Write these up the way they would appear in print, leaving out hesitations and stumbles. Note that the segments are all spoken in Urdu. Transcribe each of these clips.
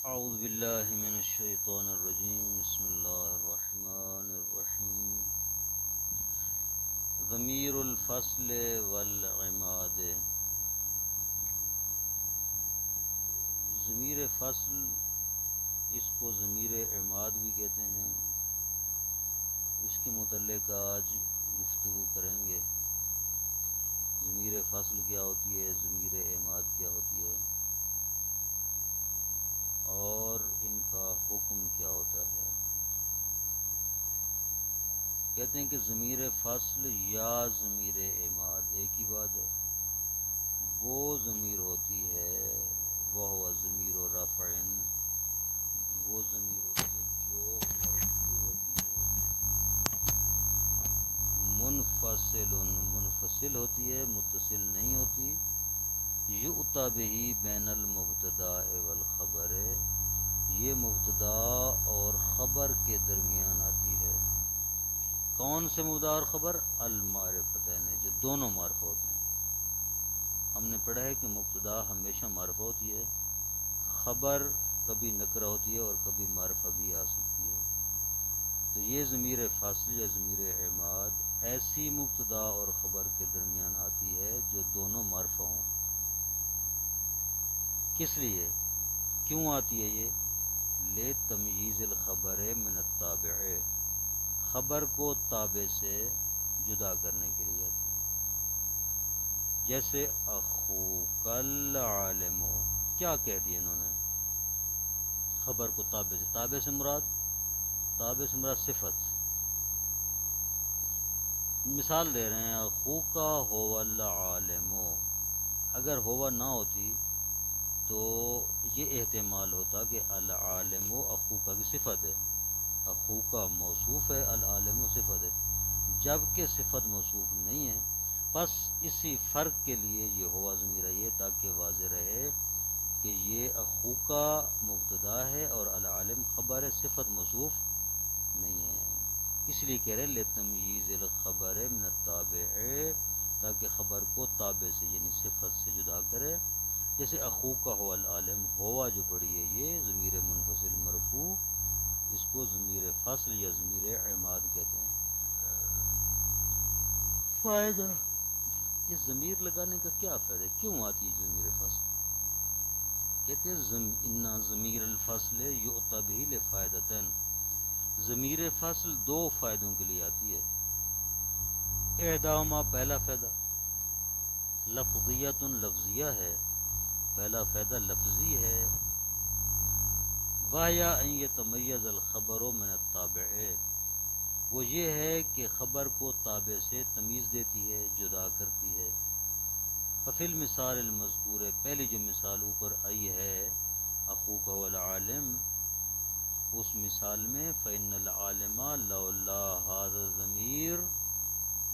اعوذ باللہ من الشیطان الرجیم بسم اللہ الرحمن الرحیم ضمیر الفصل والعماد ضمیر فصل اس کو ضمیر عماد بھی کہتے ہیں. اس کے متعلق آج گفتگو کریں گے. ضمیر فصل کیا ہوتی ہے، ضمیر عماد کیا ہوتی ہے اور ان کا حکم کیا ہوتا ہے. کہتے ہیں کہ ضمیر فصل یا ضمیر عماد ایک ہی بات ہے. وہ ضمیر ہوتی ہے وہ ضمیر و رفع، وہ ضمیر ہوتی ہے جو مرفوع ہوتی ہے، منفصل ہوتی ہے، متصل نہیں ہوتی. یؤتی بہ بین المبتداء والخبر، یہ مبتدا اور خبر کے درمیان آتی ہے. کون سے مبتدا اور خبر؟ المعرفتین، جو دونوں معرفہ ہوتے ہیں. ہم نے پڑھا ہے کہ مبتدا ہمیشہ معرفہ ہوتی ہے، خبر کبھی نکرہ ہوتی ہے اور کبھی معرفہ بھی آ سکتی ہے. تو یہ ضمیر فاصل یا ضمیر عماد ایسی مبتدا اور خبر کے درمیان آتی ہے جو دونوں معرفہ ہوں. کس لیے، کیوں آتی ہے یہ؟ لے تمییز الخبر من التابع، خبر کو تابع سے جدا کرنے کے لیے آتی ہے. جیسے اخوک العالم، کیا کہہ دیا انہوں نے؟ خبر کو تابع سے، تابع سے مراد صفت. مثال دے رہے ہیں اخوک هو العالم، اگر ہوا نہ ہوتی تو یہ احتمال ہوتا کہ العالم اخوک کی صفت ہے. اخوک موصوف ہے، العالم صفت ہے. جبکہ صفت موصوف نہیں ہے، بس اسی فرق کے لیے یہ ہوا ضمیر ہے تاکہ واضح رہے کہ یہ اخوک مبتدا ہے اور العالم خبر ہے، صفت موصوف نہیں ہے. اس لیے کہہ رہے لتمییز الخبر من التابع، تاکہ خبر کو تابع سے یعنی صفت سے جدا کرے. جیسے اخوک هو العالم، ہوا جو پڑی ہے یہ ضمیر منفصل مرفوع، اس کو ضمیر فصل یا ضمیر عماد کہتے ہیں. فائدہ، یہ ضمیر لگانے کا کیا فائدہ ہے؟ کیوں آتی ہے ضمیر فصل؟ کہتے ہیں ان ضمیر الفصل یؤتی بہ لفائدتین، ضمیر فصل دو فائدوں کے لیے آتی ہے. احداہما، پہلا فائدہ لفظیۃ، لفظیہ ہے، پہلا فائدہ لفظی ہے. وہی ان یتمیز الخبر من التابع، وہ یہ ہے کہ خبر کو تابع سے تمیز دیتی ہے، جدا کرتی ہے. ففی المثال المذکور، پہلی جو مثال اوپر آئی ہے اخوک هو العالم، اس مثال میں فإن العالم لولا هذا الضمیر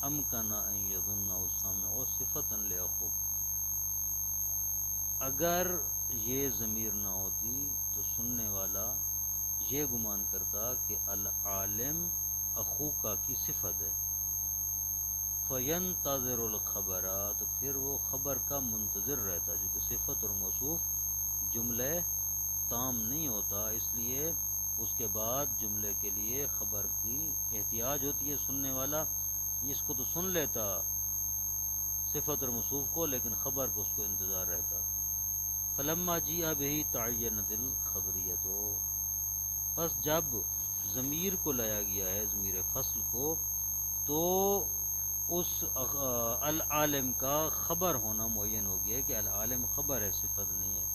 امکن ان یظنه السامع صفۃ لاخوک، اگر یہ ضمیر نہ ہوتی تو سننے والا یہ گمان کرتا کہ العالم اخوکا کی صفت ہے. فینتظر الخبر، تو پھر وہ خبر کا منتظر رہتا، جو کہ صفت اور موصوف جملے تام نہیں ہوتا، اس لیے اس کے بعد جملے کے لیے خبر کی احتیاج ہوتی ہے. سننے والا اس کو تو سن لیتا صفت اور موصوف کو، لیکن خبر کو اس کو انتظار رہتا. فلما جیء بہ تعینت الخبریت، بس جب ضمیر کو لایا گیا ہے، ضمیر فصل کو، تو اس العالم کا خبر ہونا معین ہو گیا کہ العالم خبر ہے، صفت نہیں ہے.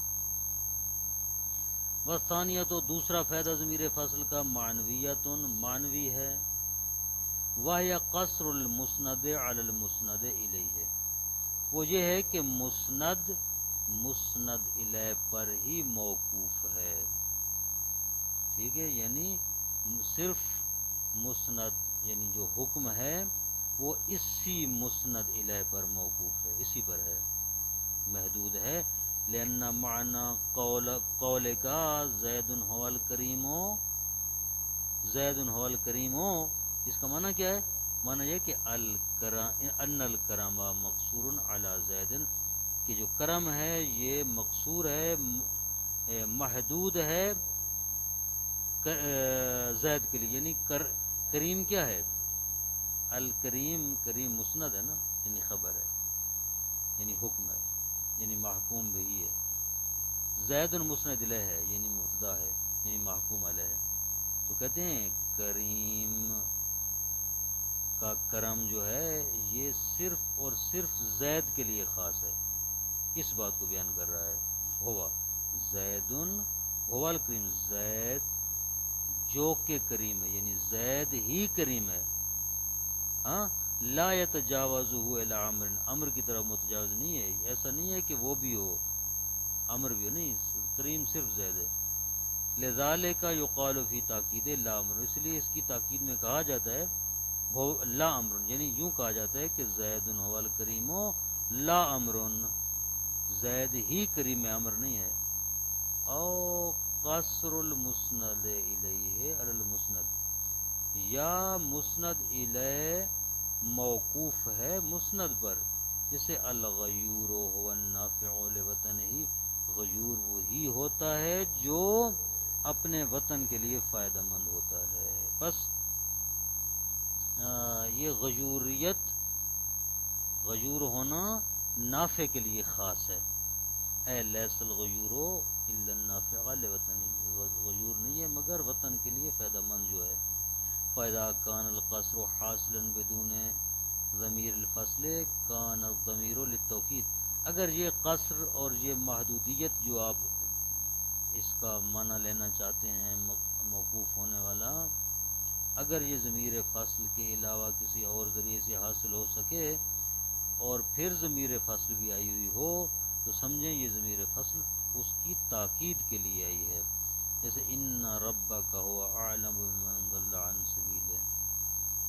والثانیہ، تو دوسرا فائدہ ضمیر فصل کا معنویت، معنوی ہے. وہی قصر المسند علی المسند الیہ، وہ یہ ہے کہ مسند الیہ پر ہی موقوف ہے. ٹھیک ہے، یعنی صرف مسند یعنی جو حکم ہے وہ اسی مسند الیہ پر موقوف ہے، اسی پر ہے، محدود ہے. لأن معنی قول کا زید هو الکریم، زید هو الکریم، اس کا معنی کیا ہے؟ معنی یہ کہ ان الکرم مقصور علی زید، کہ جو کرم ہے یہ مقصور ہے محدود ہے زید کے لیے، یعنی کریم کیا ہے؟ الکریم، کریم مسند ہے نا، یعنی خبر ہے، یعنی حکم ہے، یعنی محکوم بھی ہے۔ زید مسند الیہ ہے، یعنی مبتدا ہے، یعنی محکوم علیہ ہے۔ تو کہتے ہیں کریم کا کرم جو ہے یہ صرف اور صرف زید کے لیے خاص ہے۔ کس بات کو بیان کر رہا ہے؟ ہوا زیدن، ہوا الکریم، زید جو کہ کریم ہے، یعنی زید ہی کریم ہے۔ ہاں، لا یتجاوزہ الی امر، امر کی طرف متجاوز نہیں ہے، ایسا نہیں ہے کہ وہ بھی ہو امر بھی ہو، نہیں، کریم صرف زید ہے۔ لذالک یقال فی تاکید لا امر، اس لیے اس کی تاکید میں کہا جاتا ہے ہو لا امر، یعنی یوں کہا جاتا ہے کہ زید هو الکریم لا امر، زید ہی کریم ہے، امر نہیں ہے۔ او قصر المسند الیہ علی المسند، یا مسند الیہ موقوف ہے مسند پر، جسے الغیور هو النافع لوطنہ، غیور وہی ہوتا ہے جو اپنے وطن کے لیے فائدہ مند ہوتا ہے۔ بس یہ غیوریت، غیور ہونا نافع کے لیے خاص ہے۔ اے لیس الغیور الا النافع لوطنہ، غیور نہیں ہے مگر وطن کے لیے فائدہ مند جو ہے۔ فَإِذَا كَانَ الْقَصْرُ حَاصِلًا بِدُونِ ضمیر الفصل كَانَ الضَّمِيرُ لِلتَّوْكِيد، اگر یہ قصر اور یہ محدودیت جو آپ اس کا معنی لینا چاہتے ہیں موقوف ہونے والا، اگر یہ ضمیر فصل کے علاوہ کسی اور ذریعے سے حاصل ہو سکے اور پھر ضمیر فصل بھی آئی ہوئی ہو تو سمجھیں یہ ضمیر فصل اس کی تاکید کے لیے آئی ہے۔ جیسے ان ربک هو اعلم بمن ضل عن سبیلہ،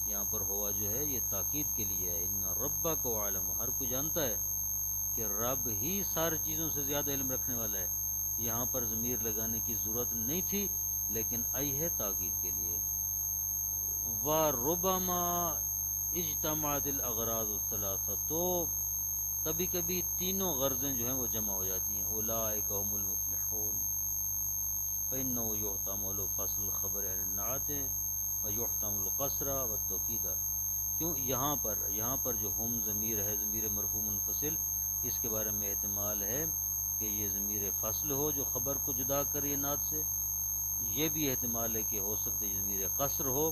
یہاں پر ہوا جو ہے یہ تاکید کے لیے ہے۔ ان ربک هو اعلم، ہر کوئی جانتا ہے کہ رب ہی ساری چیزوں سے زیادہ علم رکھنے والا ہے۔ یہاں پر ضمیر لگانے کی ضرورت نہیں تھی لیکن آئی ہے تاکید کے لیے۔ وَرُبَمَا اجتمعت الاغراض الثلاثہ، تو کبھی کبھی تینوں غرضیں جو ہیں وہ جمع ہو جاتی ہیں۔ اولئک هم المفلحون، فإنه يحتمل فصل الخبر عن النعت ويحتمل القصر والتوکید۔ کیوں یہاں پر جو ہم ضمیر ہے، ضمیر مرفوع منفصل، اس کے بارے میں احتمال ہے کہ یہ ضمیر فصل ہو جو خبر کو جدا کرے نعت سے، یہ بھی احتمال ہے کہ ہو سکتا ہے یہ ضمیر قصر ہو،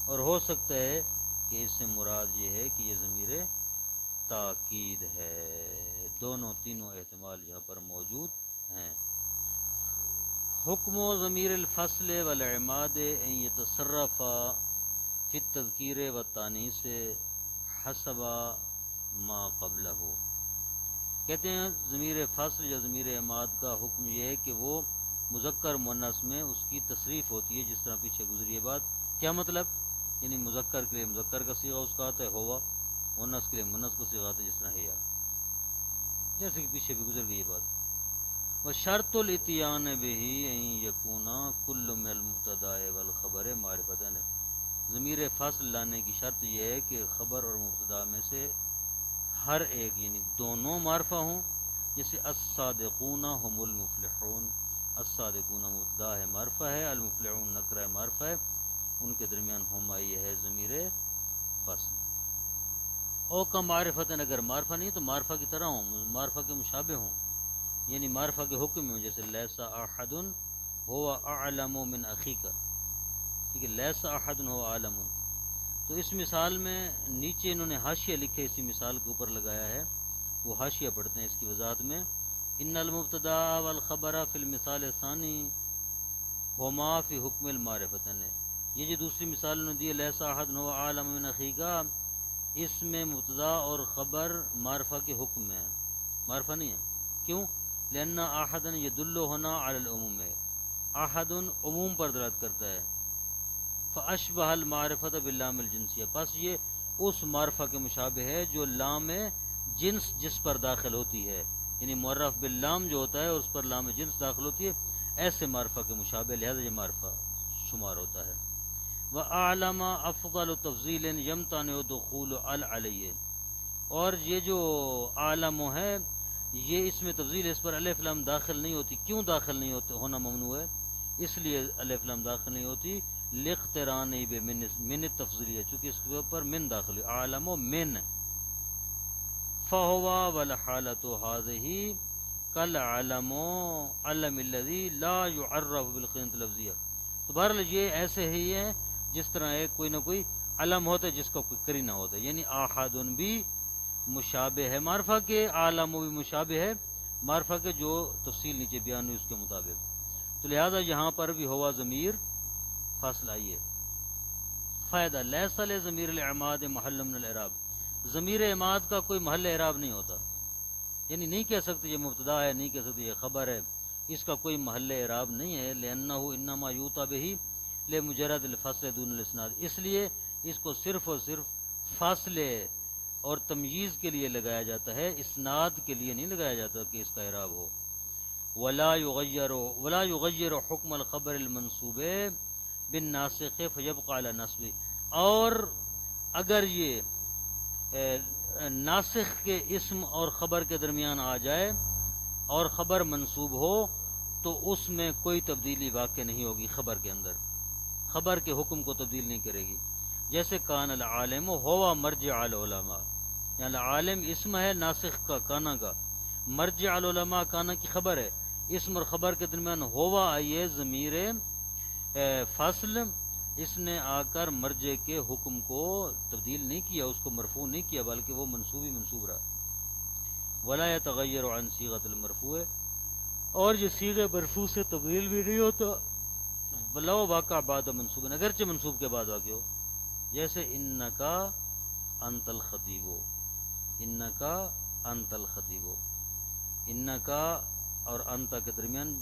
اور ہو سکتا ہے کہ اس سے مراد یہ ہے کہ یہ ضمیر تاکید ہے۔ تینوں احتمال یہاں پر موجود ہیں۔ حکم و ضمیر الفصل والعماد ان یتصرف فی التذکیر والتانیث حسب ما قبلہ، کہتے ہیں ضمیر فصل یا ضمیر عماد کا حکم یہ ہے کہ وہ مذکر مؤنث میں اس کی تصریف ہوتی ہے، جس طرح پیچھے گزری ہے بات۔ کیا مطلب؟ یعنی مذکر کے لیے مذکر کا صیغہ اس کا آتا ہے ہوا، مؤنث کے لیے مؤنث کا صیغہ آتا ہے جس طرح ہے، جیسے کہ پیچھے بھی گزر گئی یہ بات۔ وشرط الاتیان بہ ان یکون کل من المبتداء والخبر معرفتن، ضمیر فصل لانے کی شرط یہ ہے کہ خبر اور مبتدا میں سے ہر ایک یعنی دونوں معرفہ ہوں، جیسے الصادقون هم المفلحون، الصادقون مبتدا ہے معرفہ ہے، المفلحون نکرہ معرفہ ہے، ان کے درمیان ہم آئی ہے ضمیر فصل۔ او کا معرفتن، اگر معرفہ نہیں تو معرفہ کی طرح ہوں، معرفہ کے مشابہ ہوں، یعنی معرفہ کے حکم میں ہوں، جیسے لیس احد هو اعلم من اخیک، ٹھیک ہے، لیس احد هو اعلم۔ تو اس مثال میں نیچے انہوں نے حاشیہ لکھے اسی مثال کے اوپر لگایا ہے، وہ حاشیہ پڑھتے ہیں اس کی وضاحت میں۔ ان المبتدا والخبر فی المثال الثانی ہما فی حکم المعرفتن، یہ جو دوسری مثال انہوں نے دی لیس احد هو اعلم من اخیک، اس میں مبتدا اور خبر معرفہ کے حکم میں ہے، معرفہ نہیں ہے۔ کیوں؟ لأن احد يدل ہونا علی العموم ہے، احد عموم پر دلالت کرتا ہے۔ فاشبہ المعرفۃ باللام الجنسیہ، پس یہ اس معرفہ کے مشابہ ہے جو لام جنس جس پر داخل ہوتی ہے، یعنی معرف باللام جو ہوتا ہے اور اس پر لام جنس داخل ہوتی ہے، ایسے معرفہ کے مشابہ، لہذا یہ معرفہ شمار ہوتا ہے۔ وَأَعْلَمَ أَفْضَلُ تَفْضِيلٍ يَمْتَنِعُ دُخُولُ عَلَيْهِ، اور یہ جو عالم ہے یہ اس میں تفضیل، اس پر الف لام داخل نہیں ہوتی. کیوں داخل نہیں ہونا ممنوع ہے؟ اس لیے الف لام داخل نہیں ہوتی لاقتران من تفضیلیہ، چونکہ اس کے اوپر من داخل ہے. عالم و من فہوا والحالۃ هذه کالعلم علم الذی لا يعرف بالقرینۃ اللفظیہ. تو بہرحال یہ ایسے ہی ہے جس طرح ایک کوئی نہ کوئی علم ہوتا ہے جس کا کوئی قرینہ ہوتا ہے. یعنی آحد بھی مشابہ ہے معرفہ کے، عالم بھی مشابہ ہے معرفہ کے، جو تفصیل نیچے بیان ہوئی اس کے مطابق. تو لہذا یہاں پر بھی ہوا ضمیر فاصل آئیے. فائدہ لیس لضمیر الاعماد محل من الاعراب، ضمیر اعماد کا کوئی محل اعراب نہیں ہوتا. یعنی نہیں کہہ سکتے یہ مبتدا ہے، نہیں کہہ سکتے یہ خبر ہے، اس کا کوئی محل اعراب نہیں ہے. لأنہ انما یوطا بہ لمجرد الفصل دون الاسناد، اس لیے اس کو صرف اور صرف فاصلے اور تمییز کے لیے لگایا جاتا ہے، اسناد کے لیے نہیں لگایا جاتا کہ اس کا اعراب ہو. ولا یغیر حکم الخبر المنصوب بالناسخ فیبقى على نصبه، اور اگر یہ ناسخ کے اسم اور خبر کے درمیان آ جائے اور خبر منصوب ہو تو اس میں کوئی تبدیلی واقع نہیں ہوگی. خبر کے اندر خبر کے حکم کو تبدیل نہیں کرے گی. جیسے کان العالم ہوا مرجع العلماء، یعنی عالم اسم ہے ناسخ کا کانا کا، مرجع العلماء کانا کی خبر ہے. اسم اور خبر کے درمیان ہوا آئیے ضمیر فصل، اس نے آ کر مرجع کے حکم کو تبدیل نہیں کیا، اس کو مرفوع نہیں کیا، بلکہ وہ منصوب ہی منصوب رہا. ولا يتغیر عن صیغۃ المرفوع، اور یہ صیغہ مرفوع سے تبدیل بھی نہیں ہوتا. ولو واقع بعد منصوب، اگرچہ منصوب کے بعد واقع ہو. جیسے انکا انت الخطیب، انکا انت الخطیب، انکا اور انتا کے درمیان،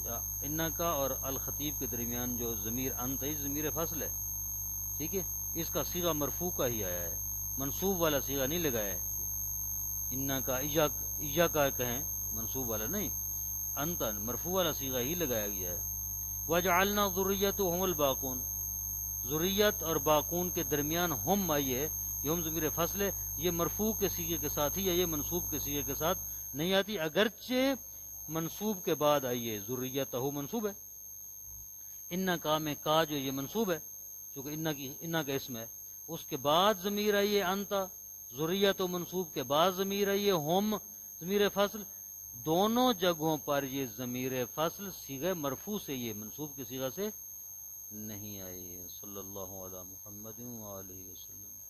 انکا اور الخطیب کے درمیان جو ضمیر انت ہے ضمیر فصل ہے، ٹھیک ہے. اس کا صیغہ مرفوع کا ہی آیا ہے، منصوب والا صیغہ نہیں لگایا ہے. انکا ایاکا کہیں منصوب والا نہیں، انت مرفوع والا صیغہ ہی لگایا گیا ہے. وجعلنا ذریتهم الباقون، ذریت اور باقون کے درمیان ہم آئیے، یہ ہم ضمیر فصل ہے، یہ مرفوع کے صیغے کے ساتھ ہی ہے، یہ منصوب کے صیغے کے ساتھ نہیں آتی، اگرچہ منصوب کے بعد آئیے. ذریتہ منصوب ہے، انکا میں کا جو یہ منصوب ہے چونکہ انا کا اسم ہے، اس کے بعد ضمیر آئیے انتا، ذریت و منصوب کے بعد ضمیر آئیے ہم ضمیر فصل. دونوں جگہوں پر یہ ضمیر فصل صیغہ مرفوع سے، یہ منصوب کی صیغہ سے نہیں آئی. صلی اللہ علی محمد وآلہ وسلم.